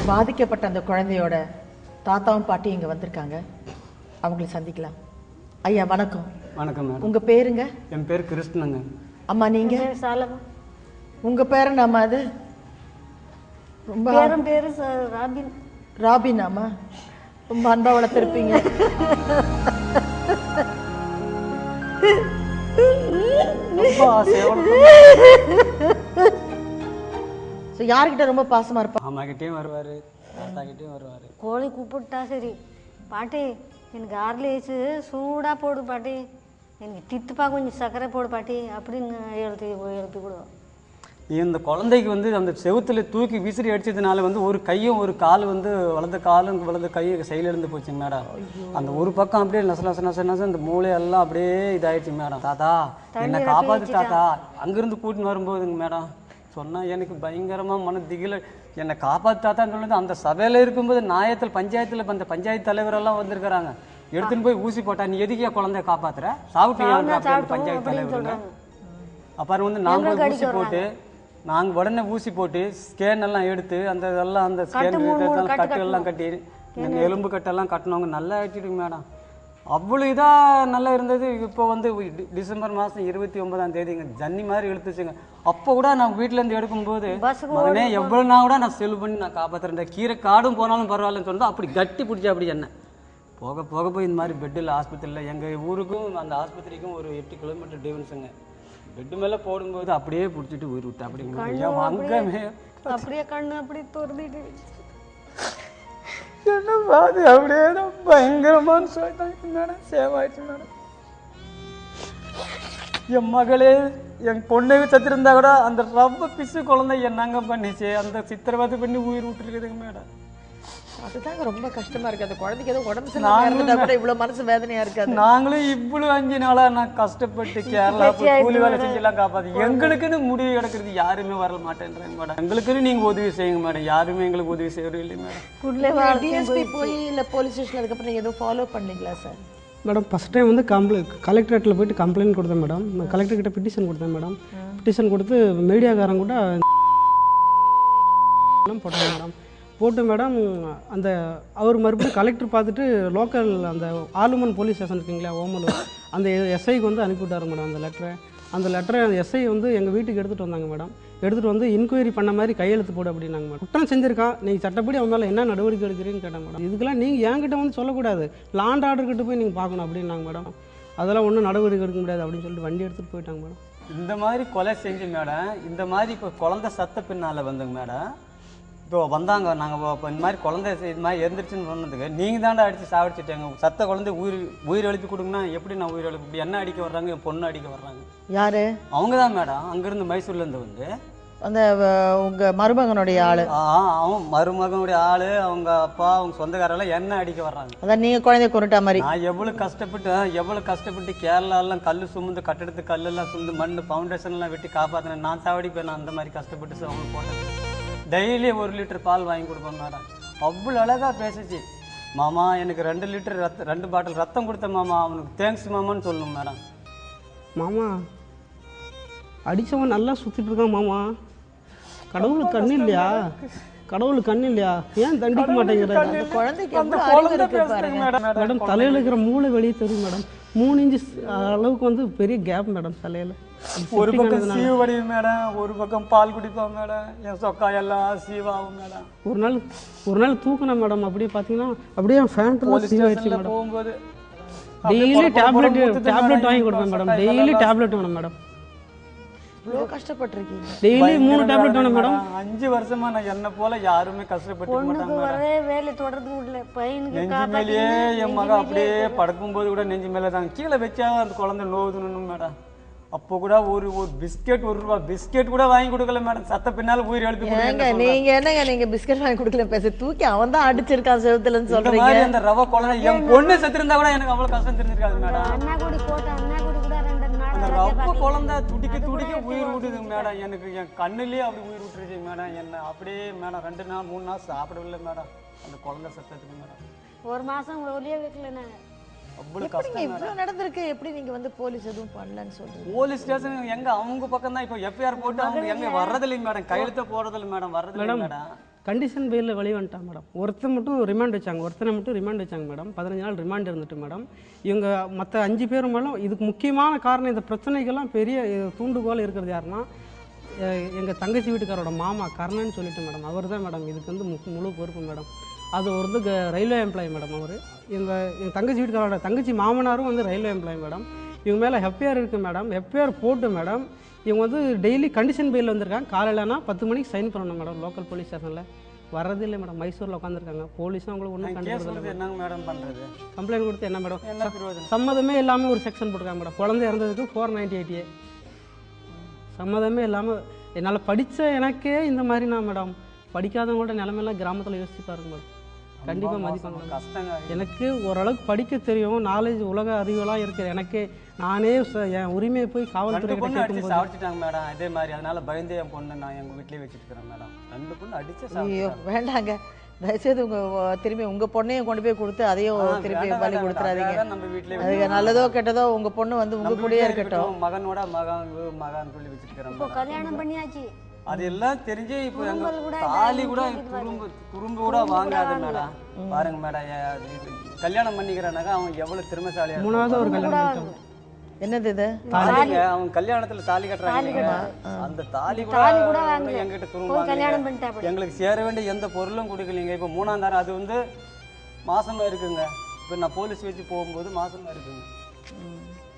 பாதிக்கப்பட்ட அந்த குழந்தையோட தாத்தாவும் பாட்டியும் இங்கே வந்திருக்காங்க. அவங்களை சந்திக்கலாம். ஐயா வணக்கம். வணக்கம் மேடம். உங்கள் பேருங்க? என் பேர் கிருஷ்ணங்க. அம்மா நீங்கள்? சாலமா. உங்கள் பேர் என்னம்மா? அது ரொம்ப பேரு ராபின். ராபின் அம்மா, ரொம்ப அன்பாக வளர்த்துருப்பீங்க. யார்கிட்ட ரொம்ப பாசமா இருப்பா? அம்மா கிட்டேயும் வருவாரு, தாத்தா கிட்டேயும் வருவாரு. கோழி கூப்பிட்டா சரி, பாட்டி எனக்கு ஆறுல ஏச்சு சூடாக போடு பாட்டி, எனக்கு தித்துப்பா கொஞ்சம் சர்க்கரை போடு பாட்டி அப்படின்னு எழுப்பி விடுவோம். இந்த குழந்தைக்கு வந்து அந்த செவுத்துல தூக்கி விசிறி அடிச்சதுனால வந்து ஒரு கையும் ஒரு கால் வந்து வலது காலும் வலது கையும் செயல் இருந்து போச்சுங்க மேடம். அந்த ஒரு பக்கம் அப்படியே நச நச நச நச இந்த மூளையெல்லாம் அப்படியே இதாயிடுச்சு மேடம். தாத்தா என்னை காப்பாத்து தாத்தா. அங்கிருந்து கூட்டின்னு வரும்போதுங்க மேடம் சொன்னா எனக்கு பயங்கரமா மன திகில. என்னை காப்பாத்து தாத்தான்னு சொல்லுது. அந்த சபையில இருக்கும்போது நாயத்தில் பஞ்சாயத்துல அந்த பஞ்சாயத்து தலைவரெல்லாம் வந்திருக்கிறாங்க. எடுத்துன்னு போய் ஊசி போட்டா நீ எதுக்கே குழந்தைய காப்பாத்துற சாப்பிட்டு பஞ்சாயத்து தலைவருங்க. அப்புறம் வந்து நாங்க போய் ஊசி போட்டு நாங்கள் உடனே ஊசி போட்டு ஸ்கேன் எல்லாம் எடுத்து அந்த இதெல்லாம் அந்த ஸ்கேன் கட்டுகள்லாம் கட்டி இந்த எலும்பு கட்டெல்லாம் கட்டினவங்க நல்லா ஆகிடுங்க மேடம். அவ்வளோ இதாக நல்லா இருந்தது. இப்போ வந்து டிசம்பர் மாதம் 29ஆம் தேதிங்க ஜன்னி மாதிரி இழுத்துச்சுங்க. அப்போ கூட நான் வீட்டிலேருந்து எடுக்கும்போது மகனே எவ்வளோ நான் கூட நான் செலவு பண்ணி நான் காப்பாற்றுறேன், கீரை காடும் போனாலும் பரவாயில்லன்னு சொன்னால் அப்படி கட்டி பிடிச்சி அப்படி என்ன போக போக போய் இந்த மாதிரி பெட்டில் ஆஸ்பத்திரியில் எங்கள் ஊருக்கும் அந்த ஆஸ்பத்திரிக்கும் ஒரு 8 கிலோமீட்டர் டிஃபரன்ஸுங்க. பெட்டு மேலே போடும்போது அப்படியே பிடிச்சிட்டு உயிர் விட்டு அப்படிங்க அப்படியே கண்ணு அப்படி தோர்ந்துட்டு என்ன பாது அப்படியே தான் பயங்கரமான சொல்லிட்டாங்க மேடம். சேவாயிடுச்சு மேடம். என் மகளே என் பொண்ணு சத்திருந்தா கூட அந்த ரொம்ப பிசு குழந்தை என்னங்க பண்ணிச்சு, அந்த சித்திரவதை பண்ணி உயிர் விட்டுருக்குதுங்க மேடம். அதுதாங்க ரொம்ப கஷ்டமா இருக்கு. அந்த குழந்தைக்கு ஏதோ உடம்பு சரியில்லாம கூட இவ்வளவு மனசு வேதனையா இருக்காது. நாங்களும் இவ்வளவு 5 நாளா நான் கஷ்டப்பட்டு கேரளா கூலி வேலை செஞ்செல்லாம் காப்பாத்து எங்களுக்குன்னு முடிவு எடுக்கிறது யாருமே வர மாட்டேன்றாங்க மேடம். எங்களுக்குன்னு நீங்க உதவி செய்யுங்க மேடம். யாருமே எங்களுக்கு உதவி செய்யறது இல்லை மேடம். டிஎஸ்பி போய் இல்ல போலீஸ் ஸ்டேஷன் அதுக்கப்புறம் நீங்க எதுவும் ஃபாலோ பண்ணீங்களா சார்? மேடம் ஃபஸ்ட் டைம் வந்து கலெக்டரேட்டில் போயிட்டு கம்ப்ளைண்ட் கொடுத்தேன் மேடம். கலெக்டர்கிட்ட பெட்டிஷன் கொடுத்தேன் மேடம். பெட்டிஷன் கொடுத்து மீடியாக்காரன் கூட போட்டேன் மேடம். போட்டு மேடம் அந்த அவர் மறுபடியும் கலெக்டர் பார்த்துட்டு லோக்கல் அந்த ஆலுமன் போலீஸ் ஸ்டேஷன் இருக்குங்களா ஓமலூர், அந்த எஸ்ஐக்கு வந்து அனுப்பிவிட்டார் மேடம் அந்த லெட்டரை. அந்த லெட்டரை அந்த எஸ்ஐ வந்து எங்கள் வீட்டுக்கு எடுத்துகிட்டு வந்தாங்க மேடம். எடுத்துகிட்டு வந்து இன்கொயரி பண்ண மாதிரி கையெழுத்து போடு அப்படின்னாங்க மேடம். குற்றம் செஞ்சிருக்கான், நீங்கள் சட்டப்படி அவன் மேலே என்ன நடவடிக்கை எடுக்கிறீன்னு கேட்டாங்க மேடம். இதுக்கெல்லாம் நீங்கள் என்கிட்ட வந்து சொல்லக்கூடாது, லாண்ட் ஆர்டர் கிட்ட போய் நீங்கள் பார்க்கணும் அப்படின்னாங்க மேடம். அதெல்லாம் ஒன்றும் நடவடிக்கை எடுக்க முடியாது அப்படின்னு சொல்லிட்டு வண்டி எடுத்துகிட்டு போயிட்டாங்க மேடம். இந்த மாதிரி கொலை செஞ்சு மேடம் இந்த மாதிரி இப்போ குழந்தை சத்த பின்னால் வந்துங்க மேடம். இப்போ வந்தாங்க நாங்கள் இப்போ இந்த மாதிரி குழந்தை இது மாதிரி இருந்துருச்சுன்னு சொன்னதுக்கு நீங்கள் தாண்டா அடித்து சாவடிச்சிட்டாங்க. சத்த குழந்தை உயிர் எழுப்பி கொடுங்கன்னா எப்படி நான் உயிர் எழுப்பி இப்படி என்ன அடிக்க வர்றாங்க, என் பொண்ணு அடிக்க வர்றாங்க. யாரு அவங்க தான் மேடம். அங்கேருந்து மைசூர்லேருந்து வந்து அந்த உங்கள் மருமகனுடைய ஆள். அவன் மருமகனுடைய ஆள், அவங்க அப்பா அவங்க சொந்தக்காரெல்லாம் என்ன அடிக்க வர்றாங்க. அதான் நீங்கள் குழந்தைய கொண்டுட்டா மாதிரி. நான் எவ்வளோ கஷ்டப்பட்டு கேரளாலாம் கல் சுமந்து கட்டடத்து கல்லெல்லாம் சுமந்து மண் ஃபவுண்டேஷன்லாம் வெட்டி காப்பாற்றினேன். நான் சாவடிப்பேன். நான் அந்த மாதிரி கஷ்டப்பட்டு அவங்க போட்டேன். டெய்லி 1 லிட்டர் பால் வாங்கி கொடுப்பேன் மேடம். அவ்வளோ அழகாக பேசிச்சு. மாமா எனக்கு 2 லிட்டர் 2 பாட்டில் ரத்தம் கொடுத்த மாமா, அவனுக்கு தேங்க்ஸ் மாமான்னு சொல்லணும் மேடம். மாமா அடித்தவன் நல்லா சுற்றிட்டு இருக்கான் மாமா. கடவுளுக்கு கண்ணு இல்லையா? கடவுளுக்கு கண்ணு இல்லையா? ஏன் தண்டிக்க மாட்டேங்கிறாரு? மேடம் தலையில் இருக்கிற மூளை வெளியே தெரியும் மேடம். 3 இன்ச்சு அளவுக்கு வந்து பெரிய கேப் மேடம் தலையில். ஒரு பக்கம் சீவு வடிவு மேடம், ஒரு பக்கம் பால் குடிப்போம் மேடம். என் சொக்கா எல்லாம் சீவாகும் மேடம். ஒரு நாள் தூக்கினேன் மேடம். அப்படியே பார்த்தீங்கன்னா அப்படியே ஃபேண்ட் சீவாயிடுச்சு மேடம். போகும்போது டெய்லி டேப்லெட் வாங்கி கொடுப்பேன் மேடம். டெய்லி டேப்லெட் வேணும் மேடம். இவ்வளோ கஷ்டப்பட்டிருக்கீங்க. டெய்லி 3 டேப்லெட் வேணும் மேடம். 5 வருஷமா நான் என்ன போல யாருமே கஷ்டப்பட்டு மாட்டாங்க மேடம். வேலை தொடர்ந்து விடல பையனுக்கு நெஞ்சு மேலேயே என் மகன் அப்படியே படுக்கும்போது கூட நெஞ்சு மேலே தான் கீழே வச்சா அந்த குழந்தை நோவுதுன்னு மேடம். அப்போ கூட ஒரு பிஸ்கெட் 1 ரூபா பிஸ்கெட் கூட வாங்கி கொடுக்கல மேடம். சத்த பின்னால உயிர் எழுப்பி நீங்க என்னங்க நீங்க பிஸ்கெட் வாங்கி கொடுக்கல பேச தூக்கி அவன் தான் அடிச்சிருக்கான் செவுத்துலன்னு சொல்றீங்க. அந்த ரவ குழந்தை என் பொண்ணு செத்துருந்தா கூட எனக்கு அவ்வளவு கஷ்டம் தெரிஞ்சிருக்காது மேடம். அண்ணா கூட போட்ட அண்ணா கூட 2 நாள் அந்த ரவ குழந்தை துடிக்க உயிர் விட்டுது மேடம். எனக்கு என் கண்ணுலயே அப்படி உயிர் விட்டுருச்சு மேடம். என்ன அப்படியே மேடம் 2 நாள் 3 நாள் சாப்பிடவில்லை மேடம் அந்த குழந்தை சத்தத்துக்கு மேடம். 1 மாசம் ஒளியே வைக்கல நான். அவ்வளவு கஷ்டம் இவ்வளவு நடந்திருக்கு. எப்படி நீங்க வந்து போலீஸ் எதுவும் பண்ணலன்னு சொல்றீங்க? போலீஸ் ஸ்டேஷன் எங்க அவங்க பக்கம் தான் இப்போ எஃப்ஐஆர் போட்டு அவங்க எங்க வர்றதில்லை மேடம். கையெழுத்த போறதில்லை மேடம். வர்றதில்லை மேடம். கண்டிஷன் பெயிலில் வெளியே வந்துட்டான் மேடம். ஒருத்தனை மட்டும் ரிமாண்ட் வச்சாங்க மேடம். 15 நாள் ரிமாண்ட் இருந்துட்டு மேடம். இவங்க மற்ற 5 பேரும் மேடம் இதுக்கு முக்கியமான காரணம், இந்த பிரச்சனைக்கெல்லாம் பெரிய தூண்டுகோல் இருக்கிறது யாருன்னா எங்கள் தங்கச்சி வீட்டுக்காரோட மாமா கர்ணன்னு சொல்லிட்டு மேடம், அவர் தான் மேடம் இதுக்கு வந்து முழு பொறுப்பு மேடம். அது வந்து ரயில்வே எம்ப்ளாயி மேடம். அவர் எங்கள் தங்கச்சி வீட்டுக்காரோட தங்கச்சி மாமனாரும் வந்து ரயில்வே எம்ப்ளாயி மேடம். இவங்க மேலே எஃப்ஐஆர் இருக்குது மேடம். எஃப்ஐஆர் போட்டு மேடம் இவங்க வந்து டெய்லி கண்டிஷன் பெயிலில் வந்திருக்காங்க. காலையிலனா 10 மணிக்கு சைன் பண்ணணும் மேடம். லோக்கல் போலீஸ் ஸ்டேஷனில் வரது இல்லை மேடம். மைசூரில் உட்காந்துருக்காங்க. போலீஸும் அவங்களுக்கு ஒன்றும் கண்டுபிடிக்கல. என்னங்க மேடம் பண்ணுறது? கம்ப்ளைண்ட் கொடுத்து என்ன மேடம் சம்மதமே இல்லாமல் ஒரு செக்ஷன் போட்டிருக்காங்க மேடம். குழந்தை இறந்ததுக்கு 498A சம்மதமே இல்லாமல். என்னால் படித்த எனக்கே இந்த மாதிரி நான் மேடம் படிக்காதவங்களோட நிலமையெல்லாம் கிராமத்தில் யோசிச்சு பாருங்க மேடம். கண்டிப்பாக மதிப்பாங்க. கஷ்டங்க. எனக்கு ஓரளவுக்கு படிக்க தெரியும், நாலேஜ் உலக அறிவெல்லாம் இருக்குது. எனக்கே நானே என் உரிமையை போய் காவல்துறை பொண்ணு அடிச்சு சாப்பிட்டுட்டாங்க மேடம். அதே மாதிரி அதனால பயந்து என் பொண்ணு நான் எங்கள் வீட்லேயே வச்சுருக்கிறேன் மேடம். 2 பொண்ணு அடிச்சு ஐயோ வேண்டாங்க, தயவுசெய்து திரும்பி உங்கள் பொண்ணையும் கொண்டு போய் கொடுத்து அதையும் திருப்பி பலி கொடுத்துறாதீங்க. நம்ம வீட்லேயே அதுக்கு நல்லதோ கெட்டதோ உங்கள் பொண்ணு வந்து உங்கள் கூடயே இருக்கட்டும். மகனோட மகன் சொல்லி வச்சுருக்கிறேன். கல்யாணம் பண்ணியாச்சு. அது எல்லாம் தெரிஞ்சு இப்போ எங்க தாலி கூட குறும்பு கூட வாங்காது மேடம். பாருங்க மேடம், கல்யாணம் பண்ணிக்கிறானாக்கா அவன் எவ்வளவு திறமைசாலியா. 3வது ஒரு கல்யாணம். என்னது இது? தாலிங்க. அவன் கல்யாணத்துல தாலி கட்டுறாங்க. அந்த தாலி கூட எங்கிட்ட குறும்பு. எங்களுக்கு சேர வேண்டிய எந்த பொருளும் கொடுக்கலீங்க. இப்போ 3ஆம் தாரம் அது வந்து மாசமா இருக்குங்க. இப்போ நான் போலீஸ் வச்சு போகும்போது மாசமா இருக்குங்க.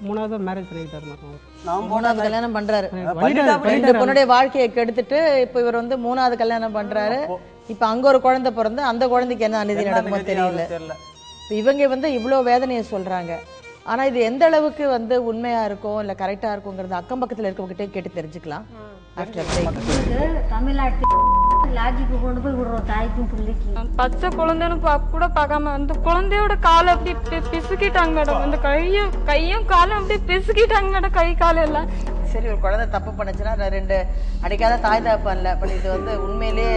3வது மேரேஜ் பண்ணிக்கிட்டாரு மேடம். நான் 3வது கல்யாணம் பண்றாரு. 2 பொண்ணுடைய வாழ்க்கையை கெடுத்துட்டு இப்போ இவர் வந்து 3வது கல்யாணம் பண்றாரு. இப்போ அங்க ஒரு குழந்தை பிறந்து அந்த குழந்தைக்கு என்ன அநீதி நடக்குமோ தெரியல. இவங்க வந்து இவ்வளோ வேதனையை சொல்றாங்க. ஆனா இது எந்த அளவுக்கு வந்து உண்மையா இருக்கும் இல்ல கரெக்டா இருக்குங்கிறது அக்கம் பக்கத்துல இருக்கவங்ககிட்ட கேட்டு தெரிஞ்சுக்கலாம். தமிழ்நாட்டு லாஜிக்கு கொண்டு போய் விடுறோம் தாய்க்கும் பிள்ளைக்கு. பச்சை குழந்தைன்னு கூட பார்க்காம அந்த குழந்தையோட காலை அப்படி பிசுக்கிட்டாங்க மேடம். அந்த கையும் காலும் அப்படி பிசுக்கிட்டாங்க மேடம், கை காலம் எல்லாம். சரி, ஒரு குழந்தை தப்பு பண்ணுச்சுன்னா 2 அடிக்காத தாய் தகப்பன்ல. பட் இது வந்து உண்மையிலேயே